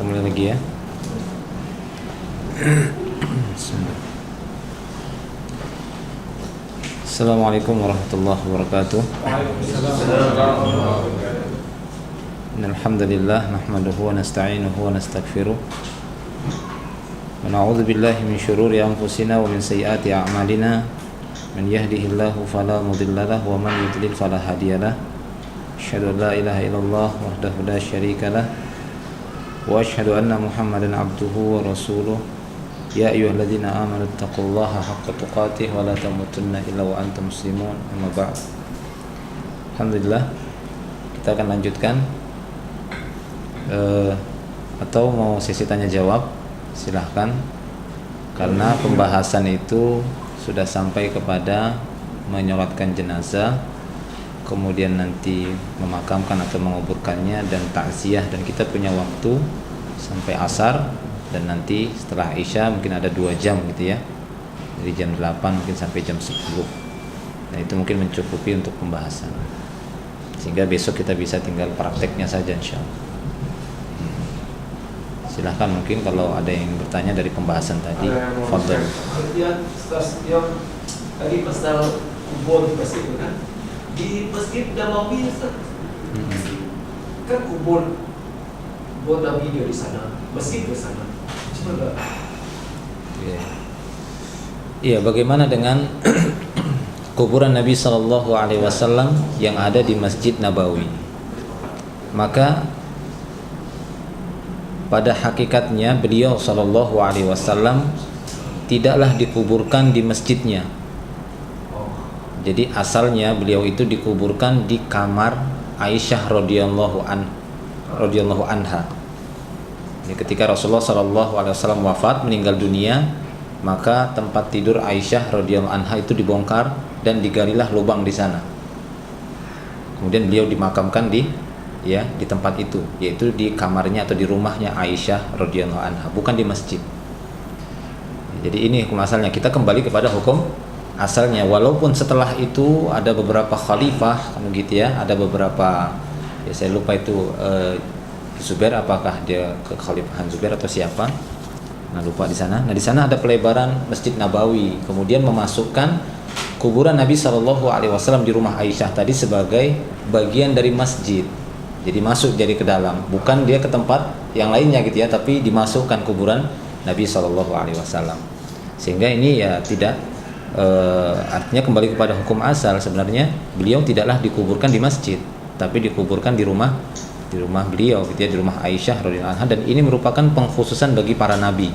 Kita mulai lagi ya. Assalamualaikum warahmatullahi wabarakatuh. Alhamdulillah nahmaduhu wa nasta'inuhu wa nastaghfiruh. Wa na'udzu billahi min syururi anfusina wa min sayyiati a'malina. Man yahdihillahu fala mudilla lahu wa man yudlil fala hadiyalah. Asyhadu an la ilaha illallah wahdahu la syarika lah. Wa asyhadu anna Muhammadan abduhu wa rasuluh. Ya ayyuhalladzina amanu taqullaha haqqa tuqatih wa la tamutunna illa wa antum muslimun. Amma ba'd. Alhamdulillah, kita akan lanjutkan atau mau sesi tanya jawab, silahkan. Karena pembahasan itu sudah sampai kepada menyolatkan jenazah, kemudian nanti memakamkan atau menguburkannya dan takziah, dan kita punya waktu sampai asar, dan nanti setelah Isya mungkin ada 2 jam gitu ya, dari jam 8 mungkin sampai jam 10. Dan itu mungkin mencukupi untuk pembahasan, sehingga besok kita bisa tinggal prakteknya saja insyaallah. Silahkan, mungkin kalau ada yang bertanya dari pembahasan tadi, fadhil. Tadi pasal kubur di masjid itu kan, di masjid Nabawi kan kubur Nabi dia di sana, masjid di sana. Coba. Iya, bagaimana dengan kuburan Nabi SAW yang ada di Masjid Nabawi? Maka pada hakikatnya beliau SAW tidaklah dikuburkan di masjidnya. Jadi asalnya beliau itu dikuburkan di kamar Aisyah radhiyallahu anha. Jadi ketika Rasulullah SAW wafat, meninggal dunia, maka tempat tidur Aisyah radhiyallahu anha itu dibongkar dan digalilah lubang di sana. Kemudian beliau dimakamkan di tempat itu, yaitu di kamarnya atau di rumahnya Aisyah radhiyallahu anha, bukan di masjid. Jadi ini hukum asalnya. Kita kembali kepada hukum asalnya, walaupun setelah itu ada beberapa khalifah kan gitu ya, ada beberapa, ya saya lupa itu Zubair, apakah dia kekhalifahan Zubair atau siapa, nah lupa di sana. Nah di sana ada pelebaran Masjid Nabawi, kemudian memasukkan kuburan Nabi SAW di rumah Aisyah tadi sebagai bagian dari masjid. Jadi masuk jadi ke dalam, bukan dia ke tempat yang lainnya gitu ya, tapi dimasukkan kuburan Nabi SAW. Sehingga ini ya tidak artinya kembali kepada hukum asal. Sebenarnya beliau tidaklah dikuburkan di masjid, tapi dikuburkan di rumah beliau gitu ya, di rumah Aisyah radhiyallahu anha. Dan ini merupakan pengkhususan bagi para nabi,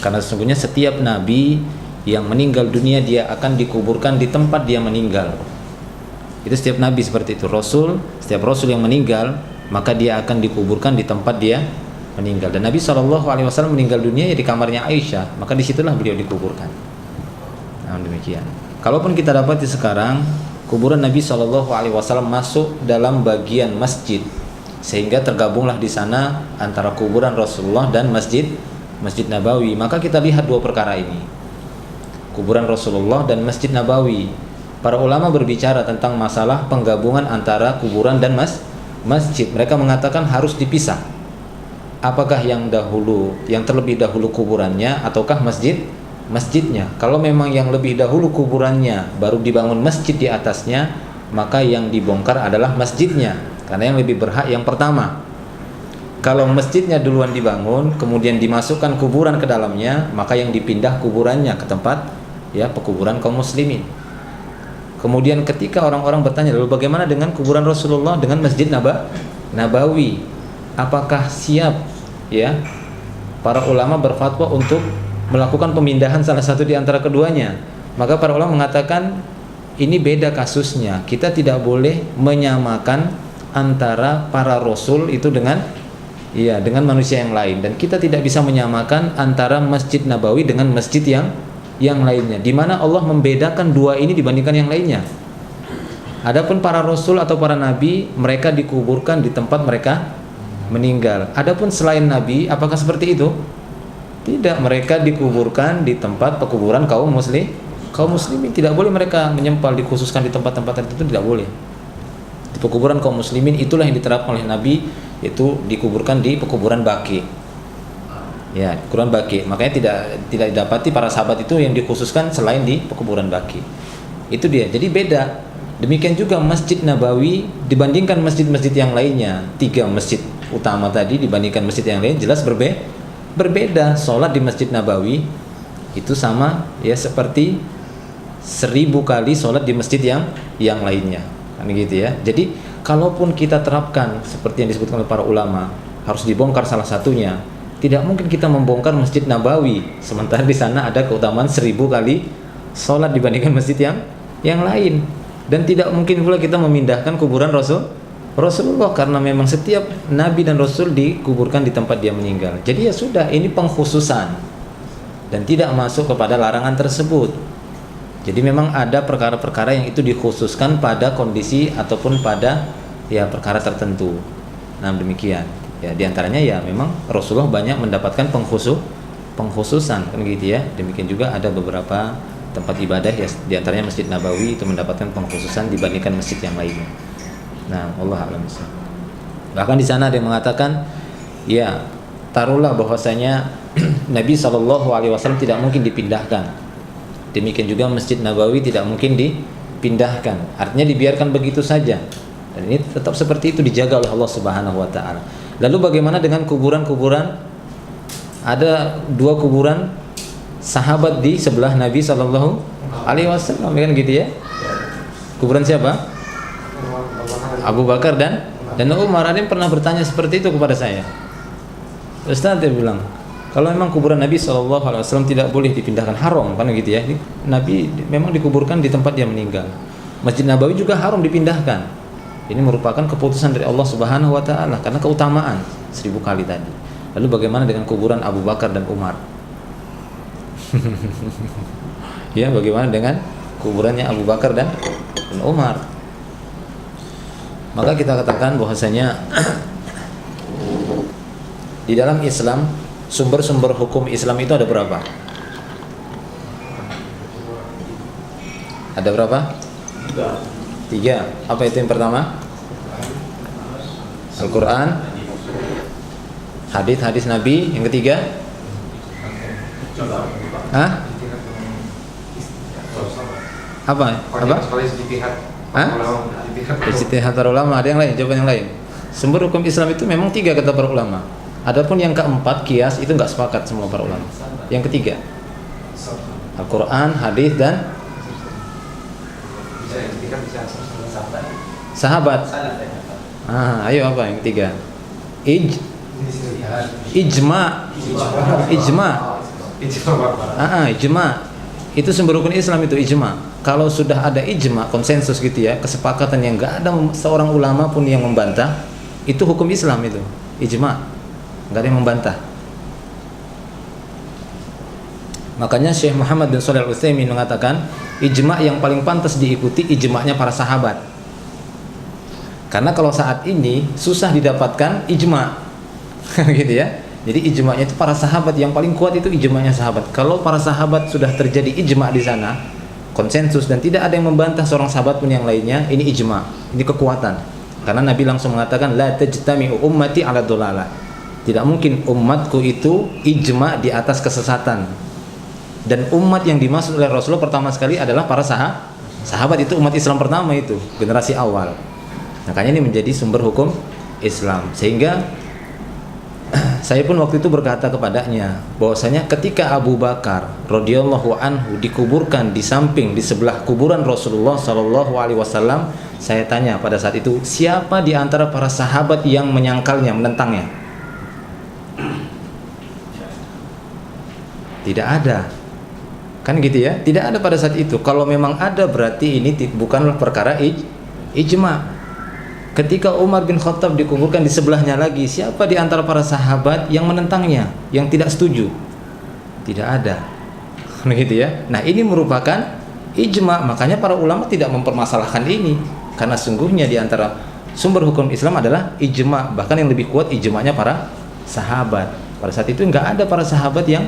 karena sesungguhnya setiap nabi yang meninggal dunia dia akan dikuburkan di tempat dia meninggal. Itu setiap nabi seperti itu. Setiap rasul yang meninggal, maka dia akan dikuburkan di tempat dia meninggal. Dan Nabi SAW meninggal dunia ya di kamarnya Aisyah, maka disitulah beliau dikuburkan. Nah demikian. Kalaupun kita dapati sekarang kuburan Nabi SAW masuk dalam bagian masjid, sehingga tergabunglah di sana antara kuburan Rasulullah dan Masjid Nabawi, maka kita lihat 2 perkara ini, kuburan Rasulullah dan Masjid Nabawi. Para ulama berbicara tentang masalah penggabungan antara kuburan dan masjid. Mereka mengatakan harus dipisah. Apakah yang terlebih dahulu kuburannya ataukah masjidnya? Kalau memang yang lebih dahulu kuburannya baru dibangun masjid di atasnya, maka yang dibongkar adalah masjidnya, karena yang lebih berhak yang pertama. Kalau masjidnya duluan dibangun, kemudian dimasukkan kuburan ke dalamnya, maka yang dipindah kuburannya ke tempat pekuburan kaum muslimin. Kemudian ketika orang-orang bertanya, lalu bagaimana dengan kuburan Rasulullah dengan Masjid Nabawi? Apakah siap para ulama berfatwa untuk melakukan pemindahan salah satu di antara keduanya? Maka para ulama mengatakan ini beda kasusnya. Kita tidak boleh menyamakan antara para rasul itu dengan manusia yang lain, dan kita tidak bisa menyamakan antara Masjid Nabawi dengan masjid yang lainnya, di mana Allah membedakan 2 ini dibandingkan yang lainnya. Adapun para rasul atau para nabi, mereka dikuburkan di tempat mereka meninggal. Adapun selain nabi, apakah seperti itu? Tidak, mereka dikuburkan di tempat pekuburan kaum muslimin. Tidak boleh mereka menyempal dikhususkan di tempat-tempat tertentu, tidak boleh. Di pekuburan kaum muslimin itulah yang diterapkan oleh Nabi itu dikuburkan di pekuburan Baqi. Ya, pekuburan Baqi. Makanya tidak didapati para sahabat itu yang dikhususkan selain di pekuburan Baqi. Itu dia. Jadi beda. Demikian juga Masjid Nabawi dibandingkan masjid-masjid yang lainnya. 3 masjid utama tadi dibandingkan masjid yang lain jelas berbeda. Sholat di Masjid Nabawi itu sama ya seperti 1000 kali sholat di masjid yang lainnya. Kan gitu ya. Jadi kalaupun kita terapkan seperti yang disebutkan oleh para ulama, harus dibongkar salah satunya. Tidak mungkin kita membongkar Masjid Nabawi sementara di sana ada keutamaan 1000 kali sholat dibandingkan masjid yang lain. Dan tidak mungkin pula kita memindahkan kuburan Rasulullah karena memang setiap nabi dan rasul dikuburkan di tempat dia meninggal. Jadi ya sudah, ini pengkhususan dan tidak masuk kepada larangan tersebut. Jadi memang ada perkara-perkara yang itu dikhususkan pada kondisi ataupun pada ya perkara tertentu. Nah, demikian. Ya di antaranya ya memang Rasulullah banyak mendapatkan pengkhususan kan gitu ya. Demikian juga ada beberapa tempat ibadah ya di antaranya Masjid Nabawi itu mendapatkan pengkhususan dibandingkan masjid yang lainnya. Nah, Allah a'lam bishawab. Bahkan di sana ada yang mengatakan ya taruhlah bahwasanya Nabi SAW tidak mungkin dipindahkan. Demikian juga Masjid Nabawi tidak mungkin dipindahkan. Artinya dibiarkan begitu saja. Dan ini tetap seperti itu dijaga oleh Allah Subhanahu wa taala. Lalu bagaimana dengan kuburan-kuburan? Ada 2 kuburan sahabat di sebelah Nabi sallallahu alaihi wasallam kan gitu ya. Kuburan siapa? Abu Bakar dan Umar. Ada yang pernah bertanya seperti itu kepada saya. Ustaz, dia bilang, kalau memang kuburan Nabi SAW tidak boleh dipindahkan, haram kan gitu ya. Nabi memang dikuburkan di tempat dia meninggal. Masjid Nabawi juga haram dipindahkan. Ini merupakan keputusan dari Allah Subhanahu wa taala karena keutamaan 1000 kali tadi. Lalu bagaimana dengan kuburan Abu Bakar dan Umar? Ya, bagaimana dengan kuburannya Abu Bakar dan Umar? Maka kita katakan bahwasanya di dalam Islam sumber-sumber hukum Islam itu ada berapa? Ada berapa? 3. Apa itu yang pertama? Al-Quran, hadis-hadis Nabi. Yang ketiga? Hah? Apa? Hah? Ijtihad para ulama. Ada yang lain? Jawaban yang lain. Sumber hukum Islam itu memang 3 kata para ulama. Adapun yang keempat, kias, itu enggak sepakat semua para ulama. Yang ketiga, Al-Quran, hadis dan sahabat. Ayo apa yang ketiga? Ijma. Ijma. Itu sumber hukum Islam itu ijma. Kalau sudah ada ijma, konsensus gitu ya, kesepakatan yang enggak ada seorang ulama pun yang membantah, itu hukum Islam itu. Ijma. Enggak ada yang membantah. Makanya Syekh Muhammad bin Shalih Al-Utsaimin mengatakan ijma yang paling pantas diikuti ijma'nya para sahabat. Karena kalau saat ini susah didapatkan ijma. Gitu ya. Jadi ijma'nya itu para sahabat, yang paling kuat itu ijma'nya sahabat. Kalau para sahabat sudah terjadi ijma' di sana, konsensus dan tidak ada yang membantah seorang sahabat pun yang lainnya, ini ijma', ini kekuatan. Karena Nabi langsung mengatakan la tajtami'u ummati 'ala dhalalah. Tidak mungkin umatku itu ijma' di atas kesesatan. Dan umat yang dimaksud oleh Rasulullah pertama sekali adalah para sahabat. Itu umat Islam pertama, itu generasi awal. Makanya ini menjadi sumber hukum Islam. Sehingga saya pun waktu itu berkata kepadanya bahwasanya ketika Abu Bakar radhiyallahu anhu dikuburkan di sebelah kuburan Rasulullah sallallahu alaihi wasallam, saya tanya pada saat itu, siapa di antara para sahabat yang menyangkalnya, menentangnya? Tidak ada. Kan gitu ya, tidak ada pada saat itu. Kalau memang ada berarti ini bukanlah perkara ijma'. Ketika Umar bin Khattab dikuburkan di sebelahnya lagi, siapa di antara para sahabat yang menentangnya, yang tidak setuju? Tidak ada. Gitu ya. Nah, ini merupakan ijma'. Makanya para ulama tidak mempermasalahkan ini, karena sungguhnya di antara sumber hukum Islam adalah ijma'. Bahkan yang lebih kuat ijma'nya para sahabat. Pada saat itu enggak ada para sahabat yang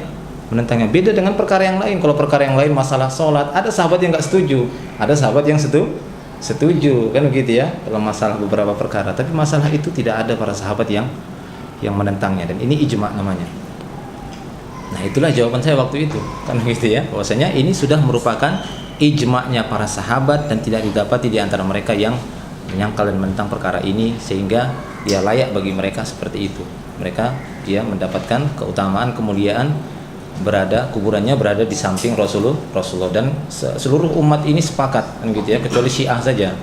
menentangnya. Beda dengan perkara yang lain. Kalau perkara yang lain masalah sholat, ada sahabat yang nggak setuju, ada sahabat yang setuju kan begitu ya dalam masalah beberapa perkara, tapi masalah itu tidak ada para sahabat yang menentangnya, dan ini ijma namanya. Nah, itulah jawaban saya waktu itu kan begitu ya, bahwasanya ini sudah merupakan ijma'nya para sahabat dan tidak didapati di antara mereka yang menyangkal dan menentang perkara ini, sehingga ya layak bagi mereka seperti itu. Mereka ya mendapatkan keutamaan, kemuliaan, kuburannya berada di samping Rasulullah, dan seluruh umat ini sepakat kan gitu ya, kecuali Syiah saja,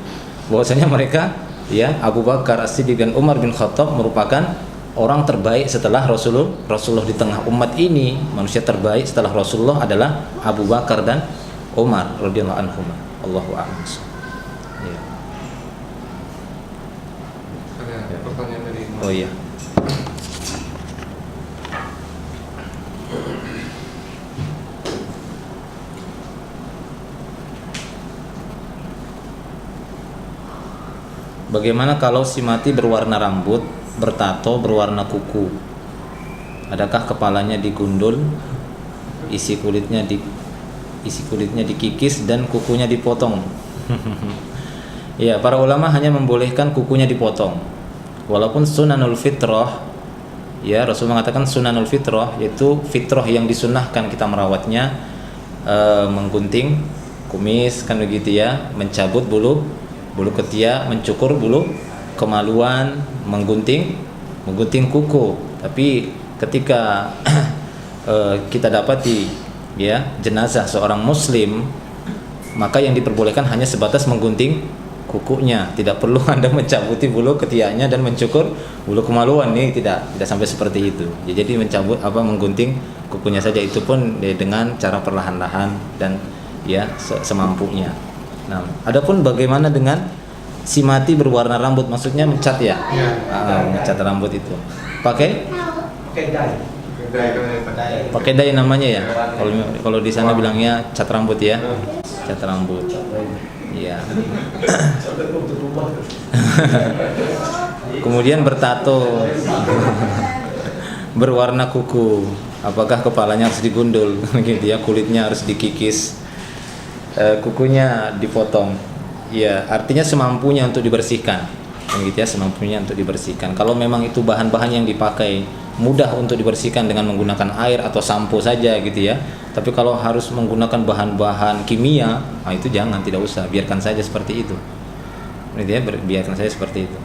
bahwasanya mereka ya Abu Bakar As-Siddiq dan Umar bin Khattab merupakan orang terbaik setelah Rasulullah. Di tengah umat ini manusia terbaik setelah Rasulullah adalah Abu Bakar dan Umar radhiyallahu anhum. Allahu a'lam. Ya. Ada pertanyaan dari Oh iya. Bagaimana kalau si mati berwarna rambut, bertato, berwarna kuku? Adakah kepalanya digundul, isi kulitnya dikikis dan kukunya dipotong? Ya, para ulama hanya membolehkan kukunya dipotong. Walaupun sunanul fitrah, ya Rasul mengatakan sunanul fitrah, yaitu fitrah yang disunnahkan kita merawatnya, menggunting kumis kan begitu ya, mencabut bulu ketiak, mencukur bulu kemaluan, menggunting kuku. Tapi ketika kita dapati ya jenazah seorang muslim, maka yang diperbolehkan hanya sebatas menggunting kukunya, tidak perlu Anda mencabuti bulu ketiaknya dan mencukur bulu kemaluan, ini tidak sampai seperti itu. Ya, jadi menggunting kukunya saja, itu pun dengan cara perlahan-lahan dan ya semampunya. Nah, adapun bagaimana dengan si mati berwarna rambut, maksudnya mencat ya? Mencat rambut itu pakai dai namanya ya. Kalau di sana bilangnya cat rambut ya. Cat rambut. Iya. Kemudian bertato. Berwarna kuku. Apakah kepalanya harus digundul gitu ya, kulitnya harus dikikis, kukunya dipotong? Ya, artinya semampunya untuk dibersihkan. Gitu ya, semampunya untuk dibersihkan. Kalau memang itu bahan-bahan yang dipakai mudah untuk dibersihkan dengan menggunakan air atau sampo saja gitu ya. Tapi kalau harus menggunakan bahan-bahan kimia, itu jangan, tidak usah, biarkan saja seperti itu. Gitu ya, biarkan saja seperti itu.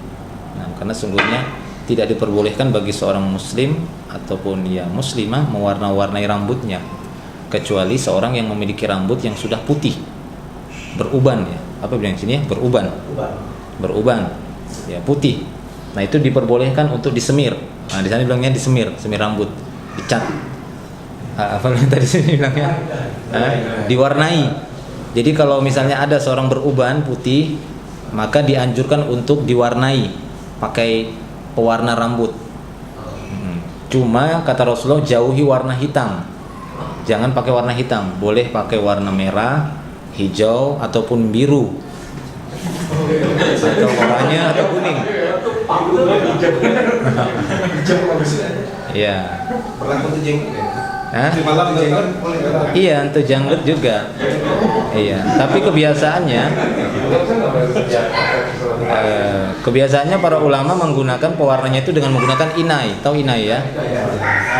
Nah, karena sungguhnya tidak diperbolehkan bagi seorang muslim ataupun ya muslimah mewarna-warnai rambutnya, kecuali seorang yang memiliki rambut yang sudah putih, beruban ya. Apa bilang sini ya? Beruban. Ya, putih. Nah, itu diperbolehkan untuk disemir. Nah, di sana bilangnya semir rambut, dicat. Apa tadi sini bilangnya? Diwarnai. Jadi kalau misalnya ada seorang beruban putih, maka dianjurkan untuk diwarnai pakai pewarna rambut. Cuma kata Rasulullah, jauhi warna hitam. Jangan pakai warna hitam, boleh pakai warna merah, hijau ataupun biru, atau oranye atau kuning. Ya. Iya, untuk janggut juga. Iya, tapi kebiasaannya para ulama menggunakan pewarnanya itu dengan menggunakan inai. Tahu inai ya?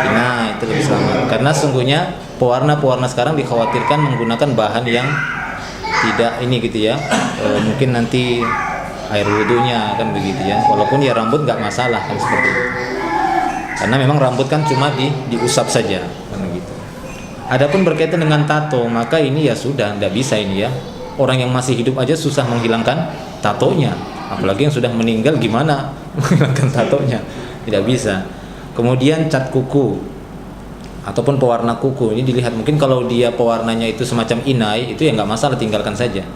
Inai itu lebih selamat. Karena sungguhnya pewarna sekarang dikhawatirkan menggunakan bahan yang tidak ini gitu ya. Mungkin nanti air wudhunya kan begitu ya. Walaupun ya rambut nggak masalah kan seperti itu. Karena memang rambut kan cuma diusap saja kan gitu. Adapun berkaitan dengan tato, maka ini ya sudah tidak bisa ini ya. Orang yang masih hidup aja susah menghilangkan tatonya, apalagi yang sudah meninggal gimana menghilangkan tatonya? Tidak bisa. Kemudian cat kuku ataupun pewarna kuku ini dilihat, mungkin kalau dia pewarnanya itu semacam inai, itu ya nggak masalah, tinggalkan saja,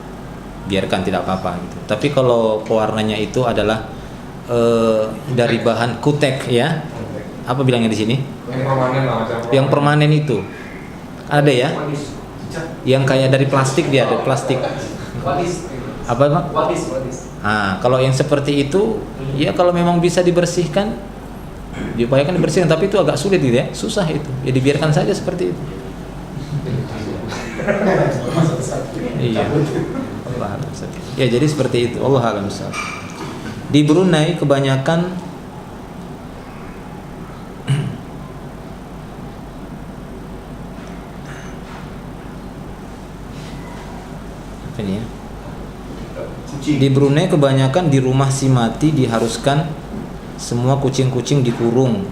biarkan, tidak apa-apa gitu. Tapi kalau pewarnanya itu adalah dari bahan kutek ya, apa bilangnya di sini? Yang permanen itu ada ya, yang kayak dari plastik, dia ada plastik. Apa Pak? Nah, kalau yang seperti itu ya kalau memang bisa dibersihkan, diupayakan dibersihkan, tapi itu agak sulit gitu ya, susah itu. Ya dibiarkan saja seperti itu. Iya. Allah alam. Ya jadi seperti itu. Allah alam. Di Brunei kebanyakan apa ini ya? Di Brunei kebanyakan di rumah si mati diharuskan semua kucing-kucing dikurung.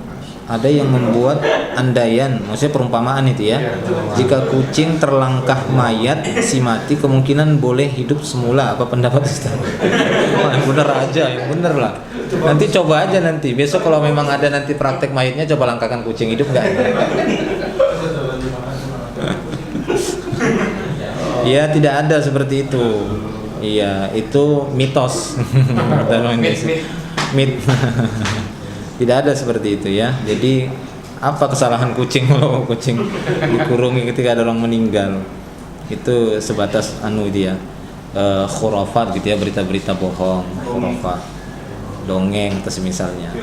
Ada yang membuat andaian, maksudnya perumpamaan itu ya. Jika kucing terlangkah mayat si mati kemungkinan boleh hidup semula. Apa pendapat Ustaz? Wah, yang bener aja, yang bener lah. Nanti coba aja nanti. Besok kalau memang ada nanti praktek mayatnya coba langkahkan kucing hidup enggak? Iya, tidak ada seperti itu. Iya, itu mitos. Mit. Tidak ada seperti itu ya. Jadi apa kesalahan kucing kalau kucing dikurungi ketika ada orang meninggal? Itu sebatas dia khurafat gitu ya, berita-berita bohong, khurafat, dongeng atau semisalnya.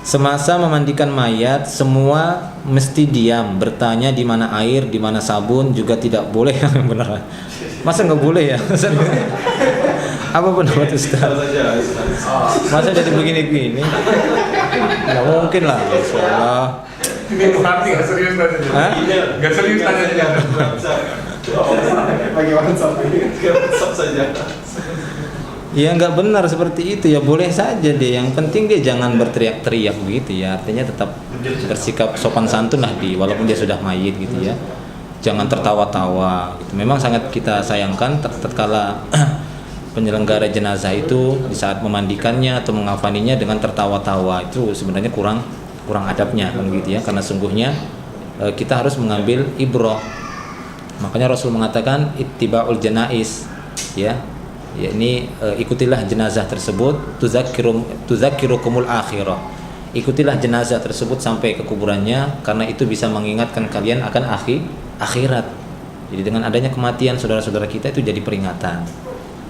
Semasa memandikan mayat, semua mesti diam, bertanya di mana air, di mana sabun, juga tidak boleh. Benar. Masa nggak boleh ya? Apa pendapat Ustaz? Masa jadi begini-begini? Nggak mungkin lah. Insyaallah. Nggak serius tanya. Hah? Nggak serius tanya. Bagi WhatsApp saja. Ya nggak benar seperti itu ya, boleh saja deh. Yang penting dia jangan berteriak-teriak begitu ya. Artinya tetap bersikap sopan santun lah walaupun dia sudah mayit gitu ya. Jangan tertawa-tawa. Gitu. Memang sangat kita sayangkan tatkala penyelenggara jenazah itu di saat memandikannya atau mengafaninya dengan tertawa-tawa, itu sebenarnya kurang adabnya kan gitu ya. Karena sungguhnya kita harus mengambil ibrah. Makanya Rasul mengatakan ittiba'ul janais ya. Yakni ikutilah jenazah tersebut, tuzakkirukumul akhirah. Ikutilah jenazah tersebut sampai ke kuburannya karena itu bisa mengingatkan kalian akan akhirat. Jadi dengan adanya kematian saudara-saudara kita itu jadi peringatan.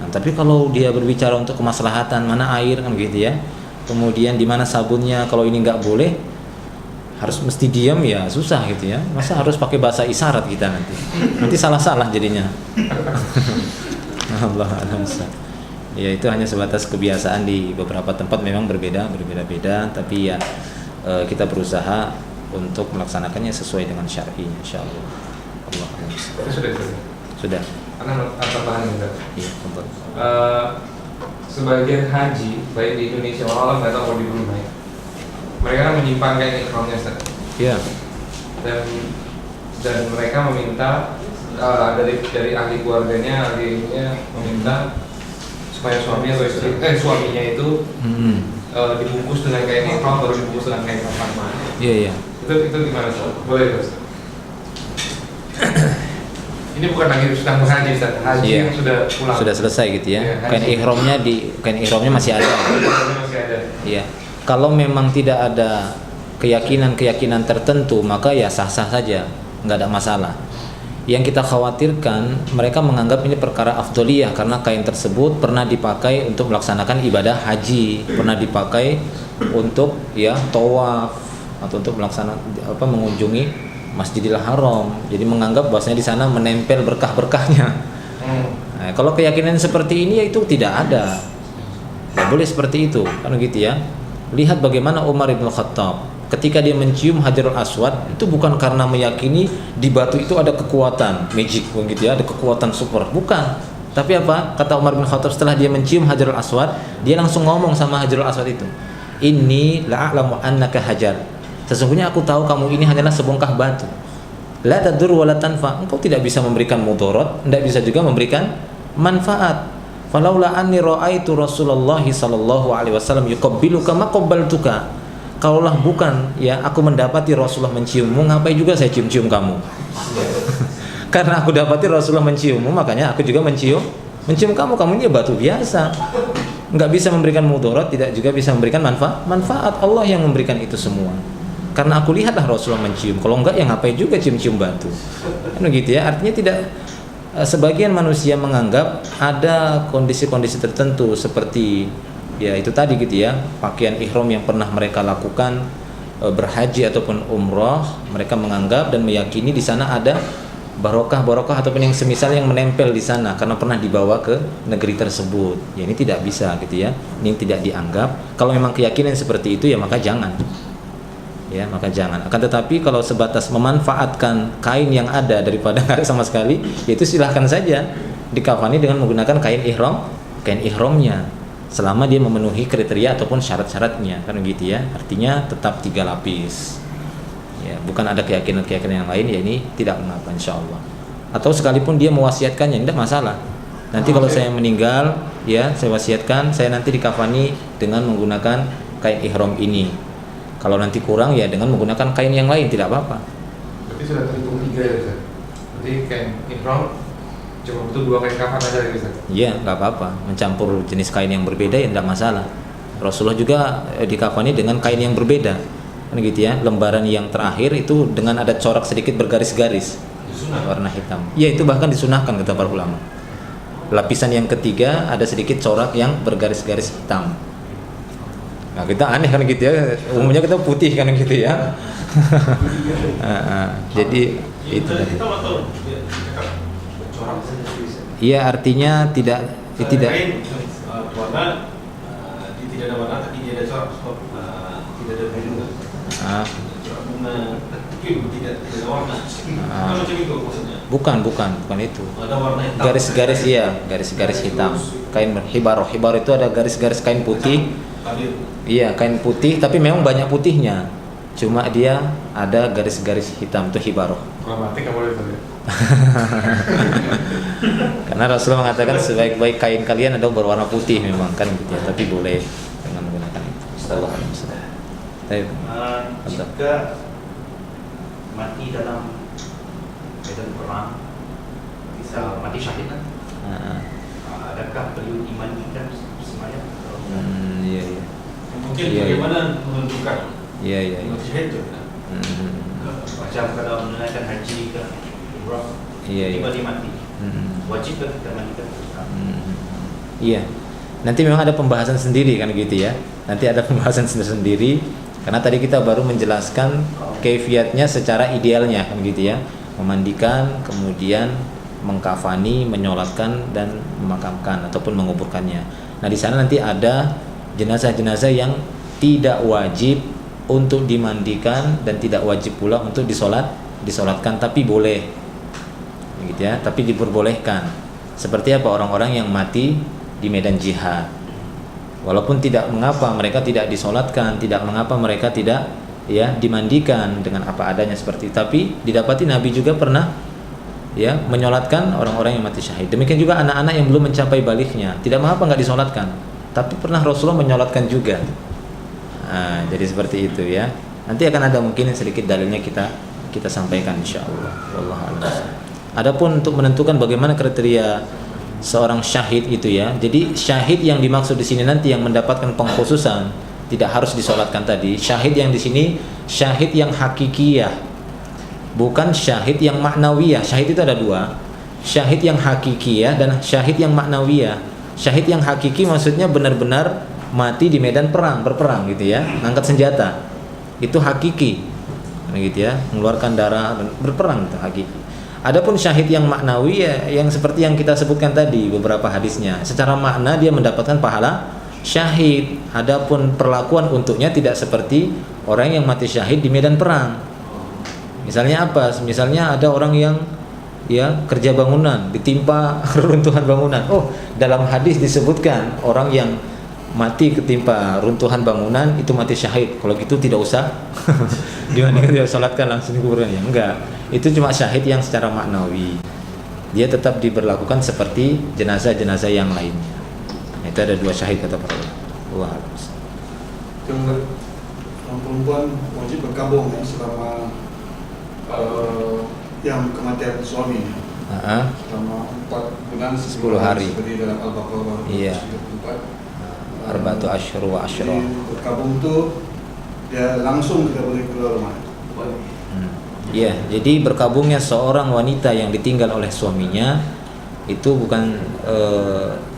Nah, tapi kalau dia berbicara untuk kemaslahatan, mana air kan gitu ya. Kemudian di mana sabunnya, kalau ini nggak boleh harus mesti diam ya susah gitu ya. Masa harus pakai bahasa isyarat kita nanti salah-salah jadinya. Allah Alhamdulillah. Ya itu hanya sebatas kebiasaan di beberapa tempat memang berbeda-beda, tapi ya kita berusaha untuk melaksanakannya sesuai dengan syar'i insyaallah. Allah Alhamdulillah. Sudah. Karena tambahan juga. Iya, betul. Sebagian haji baik di Indonesia malah nggak tahu di Brunei, mereka kan menyimpan kain ihramnya Ustaz. Iya. Dan mereka meminta dari ahli keluarganya, ahlinya meminta supaya suaminya atau suaminya itu dibungkus dengan kain ihram, baru dibungkus dengan kain kafan. Iya. Itu gimana Ustaz? Boleh Ustaz? Ini bukan lagi sedang berhaji Ustaz, haji yang sudah pulang. Sudah selesai gitu ya. Kain ihramnya masih ada. Masih ada. Iya. Kalau memang tidak ada keyakinan tertentu, maka ya sah-sah saja, nggak ada masalah. Yang kita khawatirkan mereka menganggap ini perkara afdoliyah karena kain tersebut pernah dipakai untuk melaksanakan ibadah haji, pernah dipakai untuk ya tawaf atau untuk mengunjungi Masjidil Haram. Jadi menganggap bahwasanya di sana menempel berkah-berkahnya. Nah, kalau keyakinan seperti ini ya itu tidak ada. Tidak boleh seperti itu, kan gitu ya. Lihat bagaimana Umar bin Khattab ketika dia mencium Hajarul Aswad itu bukan karena meyakini di batu itu ada kekuatan magic begitu ya, ada kekuatan super, bukan. Tapi apa? Kata Umar bin Khattab setelah dia mencium Hajarul Aswad, dia langsung ngomong sama Hajarul Aswad itu, "Inni la'alamu annaka hajar." Sesungguhnya aku tahu kamu ini hanyalah sebongkah batu. La tadur wa la tanfa. Engkau tidak bisa memberikan mudarat, tidak bisa juga memberikan manfaat. Falaula anni ra'aitu Rasulullah sallallahu alaihi wasallam yuqabbiluka ma qabbaltuka. Kalaulah bukan ya aku mendapati Rasulullah menciummu, ngapain juga saya cium-cium kamu? Karena aku dapati Rasulullah menciummu, makanya aku juga mencium kamu. Kamu ini batu biasa, nggak bisa memberikan mudarat, tidak juga bisa memberikan manfaat. Allah yang memberikan itu semua. Karena aku lihatlah Rasulullah mencium. Kalau enggak ya ngapain juga cium-cium batu? Kan begitu ya. Artinya tidak. Sebagian manusia menganggap ada kondisi-kondisi tertentu seperti ya itu tadi gitu ya, pakaian ihram yang pernah mereka lakukan berhaji ataupun umroh, mereka menganggap dan meyakini di sana ada barokah ataupun yang semisal yang menempel di sana karena pernah dibawa ke negeri tersebut. Ya ini tidak bisa gitu ya. Ini tidak dianggap. Kalau memang keyakinan seperti itu ya maka jangan. Ya, maka jangan. Akan tetapi kalau sebatas memanfaatkan kain yang ada daripada nggak ada sama sekali, itu silahkan saja dikafani dengan menggunakan kain ihramnya. Selama dia memenuhi kriteria ataupun syarat-syaratnya, kan gitu ya. Artinya tetap 3 lapis. Ya, bukan ada keyakinan yang lain, ya ini tidak mengapa insyaallah. Atau sekalipun dia mewasiatkannya, tidak masalah. Nanti kalau saya meninggal, ya saya wasiatkan saya nanti dikafani dengan menggunakan kain ihram ini. Kalau nanti kurang ya dengan menggunakan kain yang lain, tidak apa-apa. Berarti sudah terhitung 3 ya Ustaz? Berarti kain ihram cuma butuh 2 kain kafan aja gitu Ustaz? Iya, nggak apa-apa. Mencampur jenis kain yang berbeda ya tidak masalah. Rasulullah juga dikafani dengan kain yang berbeda, kan gitu ya. Lembaran yang terakhir itu dengan ada corak sedikit bergaris-garis warna hitam. Iya, itu bahkan disunahkan kata para ulama. Lapisan yang ketiga ada sedikit corak yang bergaris-garis hitam. Nah, kita aneh kan gitu ya. Umumnya kita putih kan gitu ya. Jadi itu tadi. Iya, artinya tidak warna tidak ada warna tapi dia ada corak, tidak ada bunga. Corak bunga tapi tidak ada warna. Macam itu maksudnya. Bukan itu. Ada warna hitam. Garis-garis garis-garis hitam. Kain hibaroh itu ada garis-garis kain putih. Iya, kain putih tapi memang banyak putihnya. Cuma dia ada garis-garis hitam, itu hibaroh. Kalau mati nggak boleh tadi. Karena Rasulullah mengatakan sebaik-baik kain kalian adalah berwarna putih memang kan gitu ya, tapi boleh dengan menggunakan itu. Sallallahu alaihi wasallam. Jika mati dalam medan perang, bisa mati syahid kan? Adakah perlu dimandikan semuanya? Iya. Mungkin bagaimana menentukan? Iya. Mati syahid itu. Macam kalau menunaikan haji ke umrah, tiba-tiba mati, wajib kan kita mandikan? Iya. Nanti memang ada pembahasan sendiri kan gitu ya. Nanti ada pembahasan sendiri karena tadi kita baru menjelaskan kaifiatnya secara idealnya kan gitu ya. Memandikan, kemudian mengkafani, menyolatkan dan memakamkan ataupun menguburkannya. Nah, di sana nanti ada jenazah-jenazah yang tidak wajib untuk dimandikan dan tidak wajib pula untuk disolatkan, tapi boleh, gitu ya. Tapi diperbolehkan. Seperti apa orang-orang yang mati di medan jihad. Walaupun tidak mengapa mereka tidak disolatkan, tidak mengapa mereka tidak ya dimandikan dengan apa adanya seperti itu. Tapi didapati Nabi juga pernah ya menyolatkan orang-orang yang mati syahid. Demikian juga anak-anak yang belum mencapai balighnya, tidak mengapa nggak disolatkan. Tapi pernah Rasulullah menyolatkan juga. Nah, jadi seperti itu ya. Nanti akan ada mungkin sedikit dalilnya kita sampaikan insyaallah. Wallahu a'lam. Adapun untuk menentukan bagaimana kriteria seorang syahid itu ya. Jadi syahid yang dimaksud di sini nanti yang mendapatkan pengkhususan tidak harus disolatkan tadi. Syahid yang di sini syahid yang hakikiyah, bukan syahid yang maknawiyah. Syahid itu ada 2. Syahid yang hakikiyah dan syahid yang maknawiyah. Syahid yang hakiki maksudnya benar-benar mati di medan perang, berperang gitu ya, angkat senjata. Itu hakiki. Gitu ya, mengeluarkan darah dan berperang itu hakiki. Adapun syahid yang maknawi ya, yang seperti yang kita sebutkan tadi beberapa hadisnya, secara makna dia mendapatkan pahala syahid. Adapun perlakuan untuknya tidak seperti orang yang mati syahid di medan perang. Misalnya apa? Misalnya ada orang yang ya kerja bangunan ditimpa runtuhan bangunan. Oh, dalam hadis disebutkan orang yang mati ketimpa runtuhan bangunan itu mati syahid. Kalau gitu tidak usah dimandikan, dia salatkan langsung kuburannya. Enggak. Itu cuma syahid yang secara maknawi. Dia tetap diberlakukan seperti jenazah-jenazah yang lainnya. Itu ada 2 syahid kata para ulama. Perempuan wajib berkabung ya, selama yang kematian suami selama 4 bulan 10 hari seperti dalam Al-Baqarah. Iya. 4 asyhur wa asyra. Berkabung itu ya langsung tidak boleh keluar rumah. Iya, jadi berkabungnya seorang wanita yang ditinggal oleh suaminya itu bukan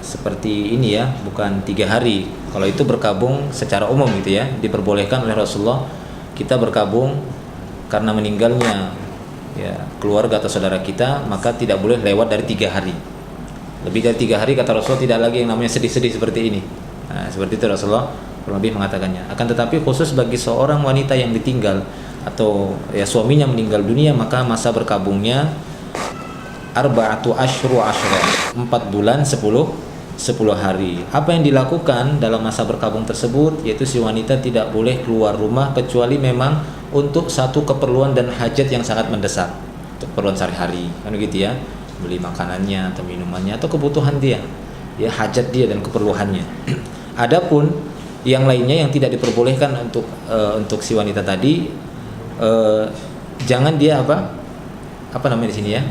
seperti ini ya, bukan 3 hari. Kalau itu berkabung secara umum gitu ya, diperbolehkan oleh Rasulullah kita berkabung karena meninggalnya ya keluarga atau saudara kita, maka tidak boleh lewat dari 3 hari. Lebih dari 3 hari kata Rasulullah tidak lagi yang namanya sedih-sedih seperti ini. Nah, seperti itu Rasulullah kurang lebih mengatakannya. Akan tetapi khusus bagi seorang wanita yang ditinggal atau ya suaminya meninggal dunia, maka masa berkabungnya arba'atu asyru asyra, 4 bulan 10 hari. Apa yang dilakukan dalam masa berkabung tersebut, yaitu si wanita tidak boleh keluar rumah kecuali memang untuk satu keperluan dan hajat yang sangat mendesak, untuk keperluan sehari-hari, kan gitu ya, beli makanannya atau minumannya atau kebutuhan dia, ya hajat dia dan keperluannya. Adapun yang lainnya yang tidak diperbolehkan untuk si wanita tadi, jangan dia apa namanya di sini ya,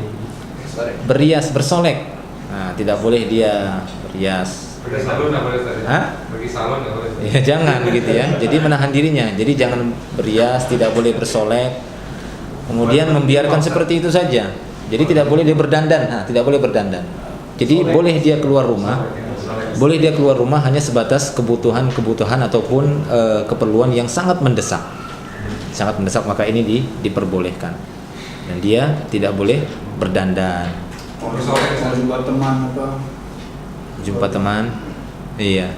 berias, bersolek. Nah, tidak boleh dia berias. Pergi salon nggak boleh tadi. Hah? Pergi salon nggak boleh. Ya jangan gitu ya. Jadi menahan dirinya. Jadi jangan berias, tidak boleh bersolek. Kemudian membiarkan seperti itu saja. Jadi tidak boleh dia berdandan. Nah, tidak boleh berdandan. Jadi boleh dia keluar rumah. Boleh dia keluar rumah hanya sebatas kebutuhan ataupun keperluan yang sangat mendesak. Sangat mendesak, maka ini diperbolehkan. Dan dia tidak boleh berdandan. Mau jumpa teman apa? Jumpa teman, iya.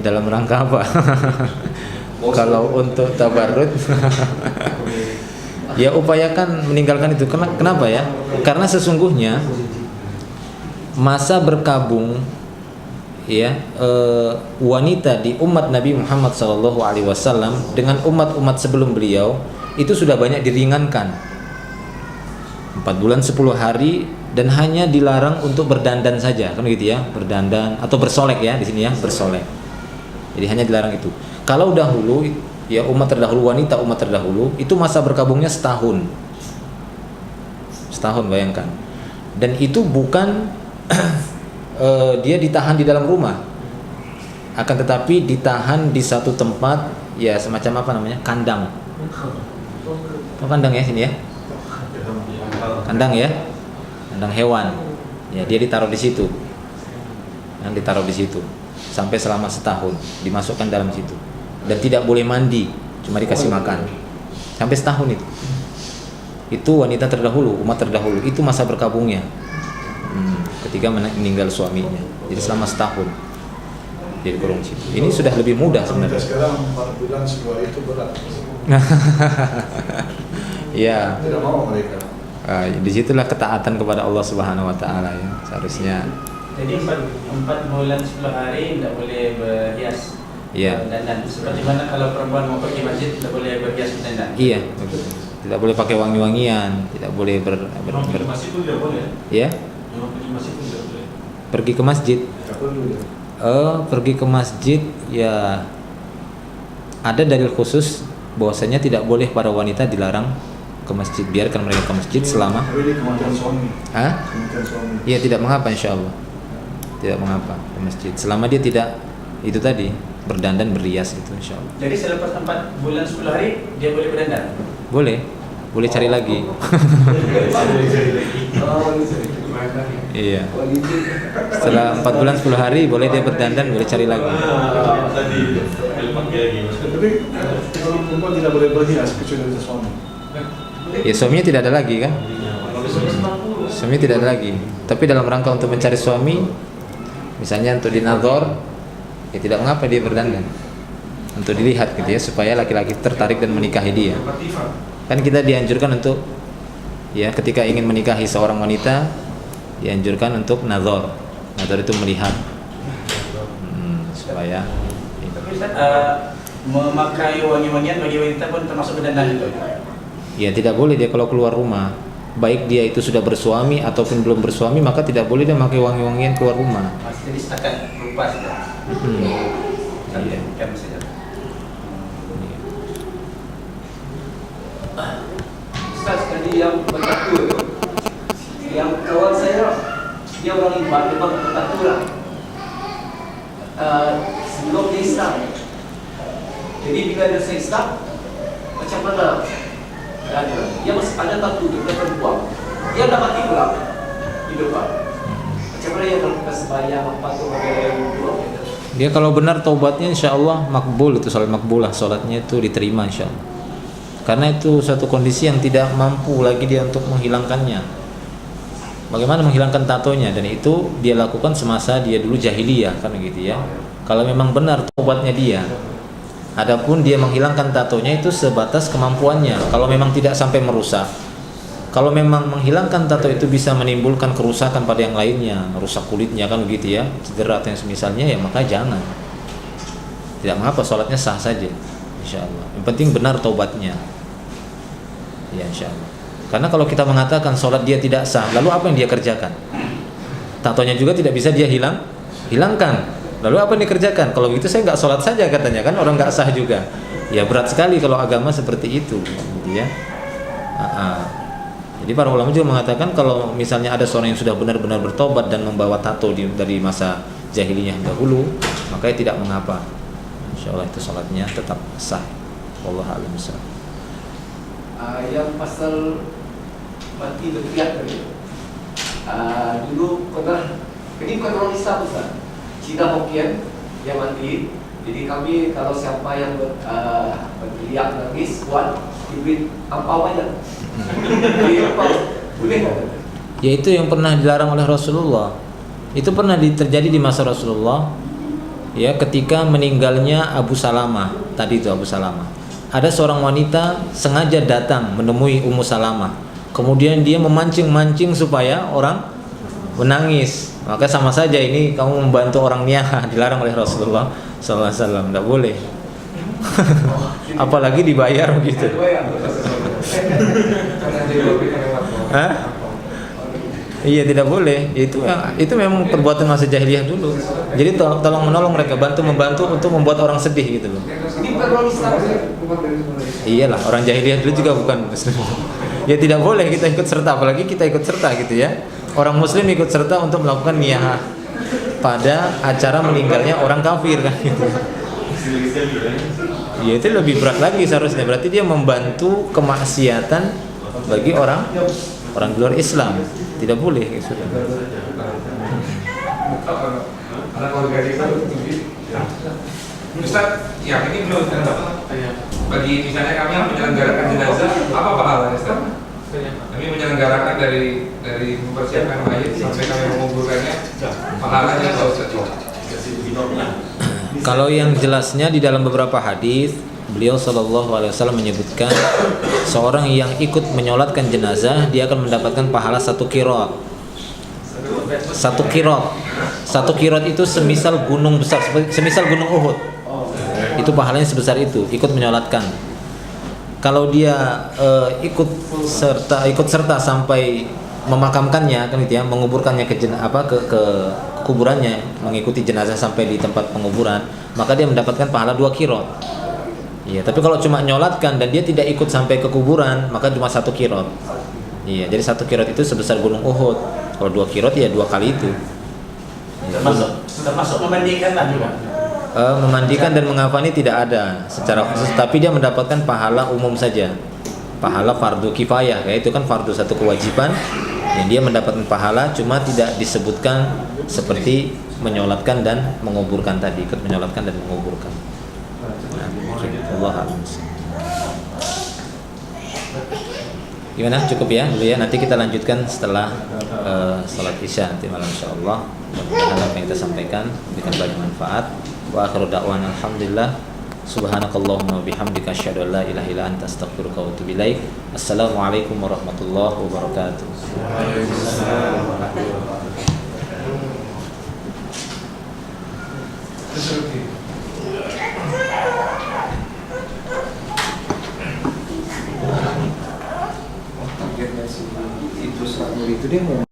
Dalam rangka apa? Kalau untuk tabarrud, ya upayakan meninggalkan itu. Kenapa ya? Karena sesungguhnya masa berkabung, ya wanita di umat Nabi Muhammad SAW dengan umat-umat sebelum beliau itu sudah banyak diringankan. 4 bulan 10 hari dan hanya dilarang untuk berdandan saja, kan gitu ya, berdandan atau bersolek ya di sini ya, bersolek. Jadi hanya dilarang itu. Kalau dahulu ya umat terdahulu, wanita umat terdahulu itu masa berkabungnya setahun. Setahun, bayangkan. Dan itu bukan dia ditahan di dalam rumah. Akan tetapi ditahan di satu tempat ya, semacam apa namanya? Kandang. Oh, kandang ya sini ya. Kandang ya. Kandang hewan, ya dia ditaruh di situ, yang ditaruh di situ sampai selama setahun, dimasukkan dalam situ dan tidak boleh mandi, cuma dikasih makan sampai setahun itu. Itu wanita terdahulu, umat terdahulu, itu masa berkabungnya ketika meninggal suaminya. Jadi selama setahun dia dikurung di situ. Ini sudah lebih mudah sebenarnya. Sekarang 4 bulan 10 hari itu berat. Ya. Tidak mau mereka. Disitulah ketaatan kepada Allah Subhanahu Wa Taala ya, seharusnya. Jadi 4 bulan 10 hari tidak boleh berhias. Iya. Dan seperti mana kalau perempuan mau pergi masjid tidak boleh berhias dandan. Iya. Tidak boleh pakai wangi-wangian, tidak boleh pergi masjid pun tidak boleh. Ya. Pergi masjid pun tidak boleh. Pergi ke masjid. Pergi ke masjid ya. Ada dalil khusus bahwasanya tidak boleh para wanita dilarang ke masjid, biarkan mereka ke masjid selama. Ini kematian suami. Hah? Kematian suami. Iya, tidak mengapa insyaallah. Tidak mengapa ke masjid selama dia tidak itu tadi berdandan berrias itu insyaallah. Jadi selepas 4 bulan 10 hari dia boleh berdandan. Boleh cari lagi. Iya. Setelah 4 bulan 10 hari boleh dia berdandan, boleh cari lagi. Tapi kalau perempuan tidak boleh berhias kecuali dari suami. Ya suaminya tidak ada lagi kan? Suami tidak ada lagi. Tapi dalam rangka untuk mencari suami, misalnya untuk dinadzor, ya tidak mengapa dia berdandan. Untuk dilihat gitu ya, supaya laki-laki tertarik dan menikahi dia. Kan kita dianjurkan untuk ya ketika ingin menikahi seorang wanita, dianjurkan untuk nazar. Nazar itu melihat supaya. Tapi Ustaz, memakai wangi-wangian bagi wanita pun termasuk berdandan itu. Ya tidak boleh dia kalau keluar rumah, baik dia itu sudah bersuami ataupun belum bersuami, maka tidak boleh dia memakai wangi-wangian keluar rumah. Masih jadi setakat rupa saja. Iya. Kan saja. Ustaz tadi yang bertattoo itu, yang kawan saya dia orang Iban, memang bertattoo lah. Sebelum dia Islam. Jadi bila dia selesai Islam, macam mana? Dia masih ada tattoo di belakang perempuan. Dia dah mati pula di depan. Macam mana yang melakukan sembahyang apa tu Dia kalau benar taubatnya insya Allah makbul, itu salat makbulah, salatnya itu diterima insya Allah. karena itu suatu kondisi yang tidak mampu lagi dia untuk menghilangkannya. Bagaimana menghilangkan tatonya? Dan itu dia lakukan semasa dia dulu jahiliyah, kan gitu ya. Kalau memang benar tobatnya dia. Adapun dia menghilangkan tatonya itu sebatas kemampuannya. Kalau memang tidak sampai merusak. Kalau memang menghilangkan tato itu bisa menimbulkan kerusakan pada yang lainnya, rusak kulitnya kan begitu ya, cedera atau yang semisalnya, ya maka jangan. Tidak mengapa, sholatnya sah saja, insya Allah. Yang penting benar taubatnya, ya insya Allah. Karena kalau kita mengatakan sholat dia tidak sah, lalu apa yang dia kerjakan? Tatonya juga tidak bisa dia hilangkan. Lalu apa yang dikerjakan? Kalau begitu saya nggak sholat saja katanya, kan orang nggak sah juga. Ya berat sekali kalau agama seperti itu, gitu ya. Jadi para ulama juga mengatakan kalau misalnya ada seorang yang sudah benar-benar bertobat dan membawa tato dari masa jahiliyah dahulu, maka tidak mengapa. Insya Allah itu sholatnya tetap sah. Wallahu a'lam bishawab. Yang pasal mati berpihak tadi, dulu pernah, ini bukan orang Islam Ustaz, Cina Hokkien yang mati. Jadi kami kalau siapa yang berteriak nangis kuat diberi ampau aja. Jadi ampau boleh nggak? Ya itu yang pernah dilarang oleh Rasulullah. Itu pernah terjadi di masa Rasulullah. Ya ketika meninggalnya Abu Salamah, tadi itu Abu Salamah. Ada seorang wanita sengaja datang menemui Ummu Salamah. Kemudian dia memancing-mancing supaya orang menangis. Maka sama saja ini kamu membantu orang niyaha, dilarang oleh Rasulullah SAW. Tidak boleh. Apalagi dibayar begitu. Hah? Iya tidak boleh. Itu memang perbuatan masa jahiliyah dulu. Jadi tolong menolong mereka, membantu untuk membuat orang sedih gitu loh. Ini bukan orang Islam. Iyalah, orang jahiliyah dulu juga bukan Muslim. Ya tidak boleh kita ikut serta, apalagi kita ikut serta gitu ya. Orang Muslim ikut serta untuk melakukan niyah pada acara meninggalnya orang kafir kan gitu. Ya itu lebih berat lagi seharusnya. Berarti dia membantu kemaksiatan bagi orang di luar Islam. Tidak boleh gitu. Ustaz, ya ini belum bagi misalnya kami yang menyelenggarakan jenazah, apa pahalanya Ustaz? Kami menyelenggarakan dari mempersiapkan mayat sampai kami menguburkannya, pahalanya apa Ustaz? Kalau yang jelasnya di dalam beberapa hadis, beliau SAW menyebutkan seorang yang ikut menyolatkan jenazah dia akan mendapatkan pahala 1 qiraat. 1 qiraat. 1 qiraat itu semisal gunung besar, semisal gunung Uhud. Itu pahalanya sebesar itu, ikut menyolatkan. Kalau dia ikut serta sampai memakamkannya kan gitu ya, menguburkannya ke kuburannya, mengikuti jenazah sampai di tempat penguburan, maka dia mendapatkan pahala 2 qiraat. Iya, tapi kalau cuma nyolatkan dan dia tidak ikut sampai ke kuburan, maka cuma 1 qiraat. Iya, jadi 1 qiraat itu sebesar gunung Uhud. Kalau 2 qiraat ya 2 kali itu. Ya, termasuk memandikan tadi Pak. Memandikan dan mengafani tidak ada secara khusus, tapi dia mendapatkan pahala umum saja. Pahala fardu kifayah, ya itu kan fardu satu kewajiban yang dia mendapatkan pahala, cuma tidak disebutkan seperti menyolatkan dan menguburkan tadi, ikut menyolatkan dan menguburkan. Allah a'lam. Gimana? Cukup ya dulu ya. Nanti kita lanjutkan setelah salat isya nanti malam insyaallah. Mudah-mudahan apa yang kita sampaikan memberikan banyak manfaat. Wa akhiru da'wana alhamdulillah. Subhanakallahumma bihamdika asyhadu an la ilaha illa anta astaghfiruka wa atubu ilaik. Assalamualaikum warahmatullahi wabarakatuh. Itu dia mau